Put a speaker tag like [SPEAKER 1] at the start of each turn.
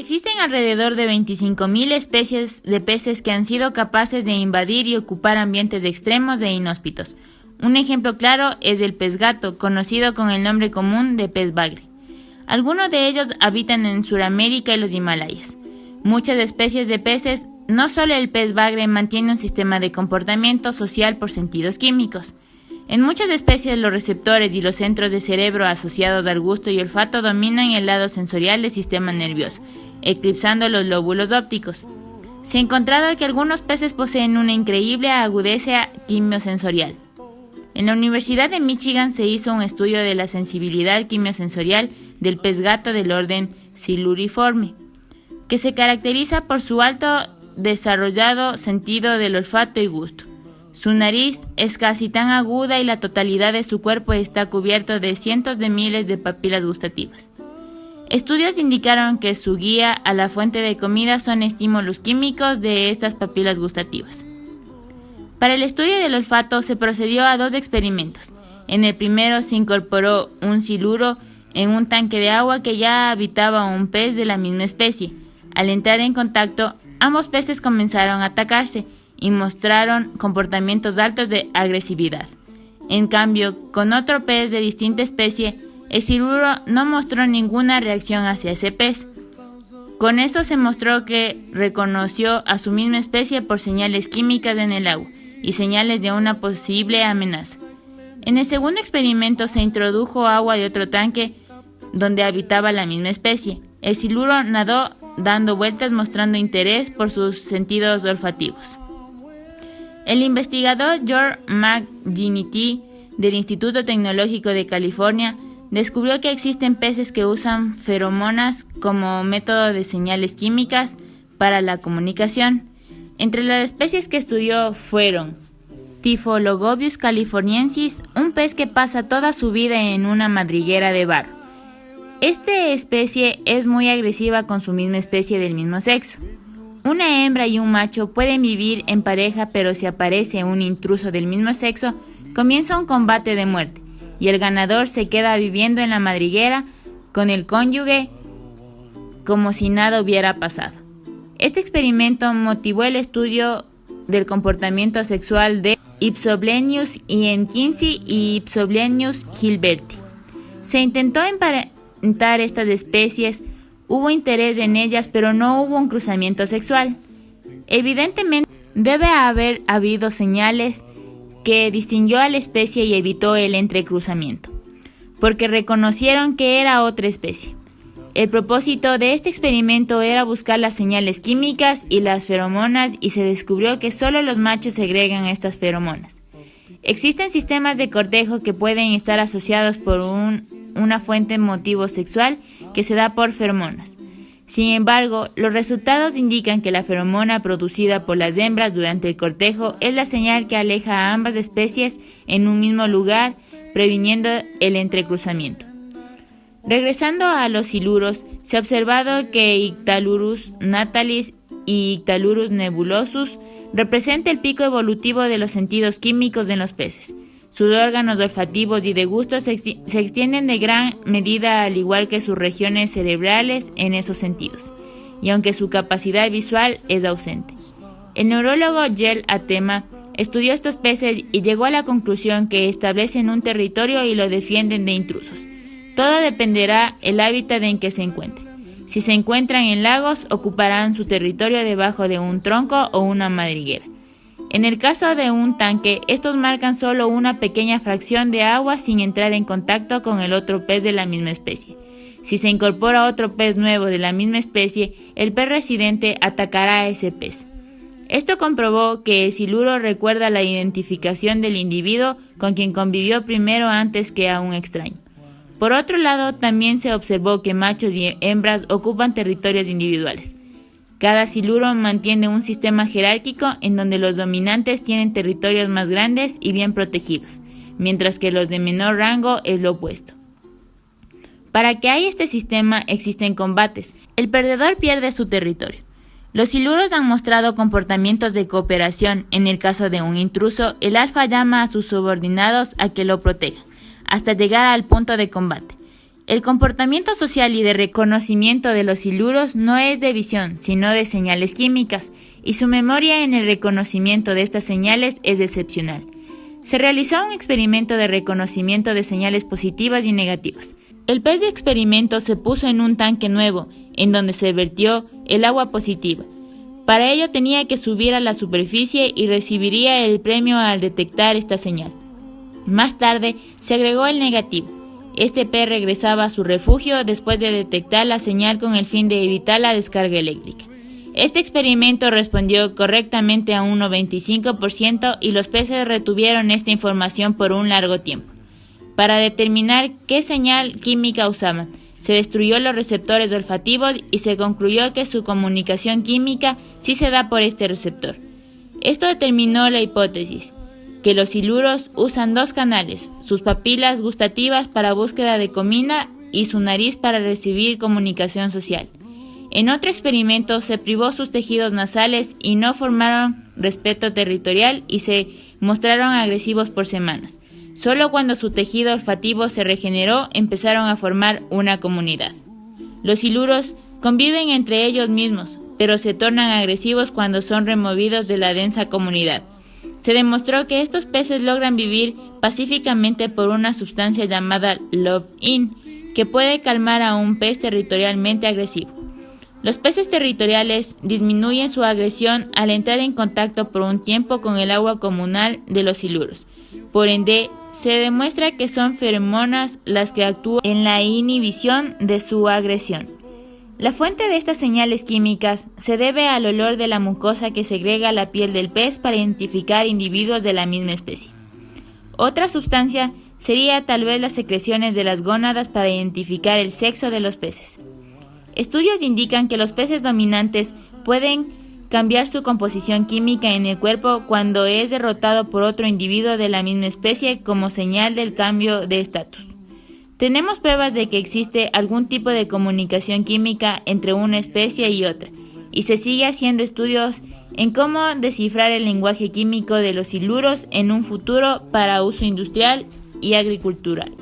[SPEAKER 1] Existen alrededor de 25.000 especies de peces que han sido capaces de invadir y ocupar ambientes extremos e inhóspitos. Un ejemplo claro es el pez gato, conocido con el nombre común de pez bagre. Algunos de ellos habitan en Sudamérica y los Himalayas. Muchas especies de peces, no solo el pez bagre, mantienen un sistema de comportamiento social por sentidos químicos. En muchas especies los receptores y los centros de cerebro asociados al gusto y olfato dominan el lado sensorial del sistema nervioso, eclipsando los lóbulos ópticos. Se ha encontrado que algunos peces poseen una increíble agudeza quimiosensorial. En la Universidad de Michigan se hizo un estudio de la sensibilidad quimiosensorial del pez gato del orden Siluriforme, que se caracteriza por su alto desarrollado sentido del olfato y gusto. Su nariz es casi tan aguda y la totalidad de su cuerpo está cubierto de cientos de miles de papilas gustativas. Estudios indicaron que su guía a la fuente de comida son estímulos químicos de estas papilas gustativas. Para el estudio del olfato se procedió a 2 experimentos. En el primero se incorporó un siluro en un tanque de agua que ya habitaba un pez de la misma especie. Al entrar en contacto, ambos peces comenzaron a atacarse y mostraron comportamientos altos de agresividad. En cambio, con otro pez de distinta especie, el siluro no mostró ninguna reacción hacia ese pez. Con eso se mostró que reconoció a su misma especie por señales químicas en el agua y señales de una posible amenaza. En el segundo experimento se introdujo agua de otro tanque donde habitaba la misma especie. El siluro nadó dando vueltas mostrando interés por sus sentidos olfativos. El investigador George McGinnity del Instituto Tecnológico de California descubrió que existen peces que usan feromonas como método de señales químicas para la comunicación. Entre las especies que estudió fueron Typhlogobius californiensis, un pez que pasa toda su vida en una madriguera de barro. Esta especie es muy agresiva con su misma especie del mismo sexo. Una hembra y un macho pueden vivir en pareja, pero si aparece un intruso del mismo sexo, comienza un combate de muerte, y el ganador se queda viviendo en la madriguera con el cónyuge como si nada hubiera pasado. Este experimento motivó el estudio del comportamiento sexual de Ipsoblenius ienkinsi y Ipsoblenius gilberti. Se intentó emparentar estas especies. Hubo interés en ellas, pero no hubo un cruzamiento sexual. Evidentemente, debe haber habido señales que distinguió a la especie y evitó el entrecruzamiento, porque reconocieron que era otra especie. El propósito de este experimento era buscar las señales químicas y las feromonas, y se descubrió que solo los machos segregan estas feromonas. Existen sistemas de cortejo que pueden estar asociados por una fuente motivo sexual que se da por feromonas. Sin embargo, los resultados indican que la feromona producida por las hembras durante el cortejo es la señal que aleja a ambas especies en un mismo lugar, previniendo el entrecruzamiento. Regresando a los siluros, se ha observado que Ictalurus natalis y Ictalurus nebulosus representa el pico evolutivo de los sentidos químicos en los peces. Sus órganos olfativos y de gusto se extienden de gran medida, al igual que sus regiones cerebrales, en esos sentidos, y aunque su capacidad visual es ausente. El neurólogo Gel Atema estudió estos peces y llegó a la conclusión que establecen un territorio y lo defienden de intrusos. Todo dependerá del hábitat en que se encuentren. Si se encuentran en lagos, ocuparán su territorio debajo de un tronco o una madriguera. En el caso de un tanque, estos marcan solo una pequeña fracción de agua sin entrar en contacto con el otro pez de la misma especie. Si se incorpora otro pez nuevo de la misma especie, el pez residente atacará a ese pez. Esto comprobó que el siluro recuerda la identificación del individuo con quien convivió primero antes que a un extraño. Por otro lado, también se observó que machos y hembras ocupan territorios individuales. Cada siluro mantiene un sistema jerárquico en donde los dominantes tienen territorios más grandes y bien protegidos, mientras que los de menor rango es lo opuesto. Para que haya este sistema existen combates. El perdedor pierde su territorio. Los siluros han mostrado comportamientos de cooperación. En el caso de un intruso, el alfa llama a sus subordinados a que lo protejan, hasta llegar al punto de combate. El comportamiento social y de reconocimiento de los siluros no es de visión, sino de señales químicas, y su memoria en el reconocimiento de estas señales es excepcional. Se realizó un experimento de reconocimiento de señales positivas y negativas. El pez de experimento se puso en un tanque nuevo, en donde se vertió el agua positiva. Para ello tenía que subir a la superficie y recibiría el premio al detectar esta señal. Más tarde se agregó el negativo. Este pez regresaba a su refugio después de detectar la señal con el fin de evitar la descarga eléctrica. Este experimento respondió correctamente a un 95% y los peces retuvieron esta información por un largo tiempo. Para determinar qué señal química usaban, se destruyó los receptores olfativos y se concluyó que su comunicación química sí se da por este receptor. Esto determinó la hipótesis que los siluros usan dos canales, sus papilas gustativas para búsqueda de comida y su nariz para recibir comunicación social. En otro experimento se privó sus tejidos nasales y no formaron respeto territorial y se mostraron agresivos por semanas. Solo cuando su tejido olfativo se regeneró empezaron a formar una comunidad. Los siluros conviven entre ellos mismos, pero se tornan agresivos cuando son removidos de la densa comunidad. Se demostró que estos peces logran vivir pacíficamente por una sustancia llamada Love-In, que puede calmar a un pez territorialmente agresivo. Los peces territoriales disminuyen su agresión al entrar en contacto por un tiempo con el agua comunal de los siluros. Por ende, se demuestra que son feromonas las que actúan en la inhibición de su agresión. La fuente de estas señales químicas se debe al olor de la mucosa que segrega la piel del pez para identificar individuos de la misma especie. Otra sustancia sería tal vez las secreciones de las gónadas para identificar el sexo de los peces. Estudios indican que los peces dominantes pueden cambiar su composición química en el cuerpo cuando es derrotado por otro individuo de la misma especie como señal del cambio de estatus. Tenemos pruebas de que existe algún tipo de comunicación química entre una especie y otra, y se sigue haciendo estudios en cómo descifrar el lenguaje químico de los siluros en un futuro para uso industrial y agricultural.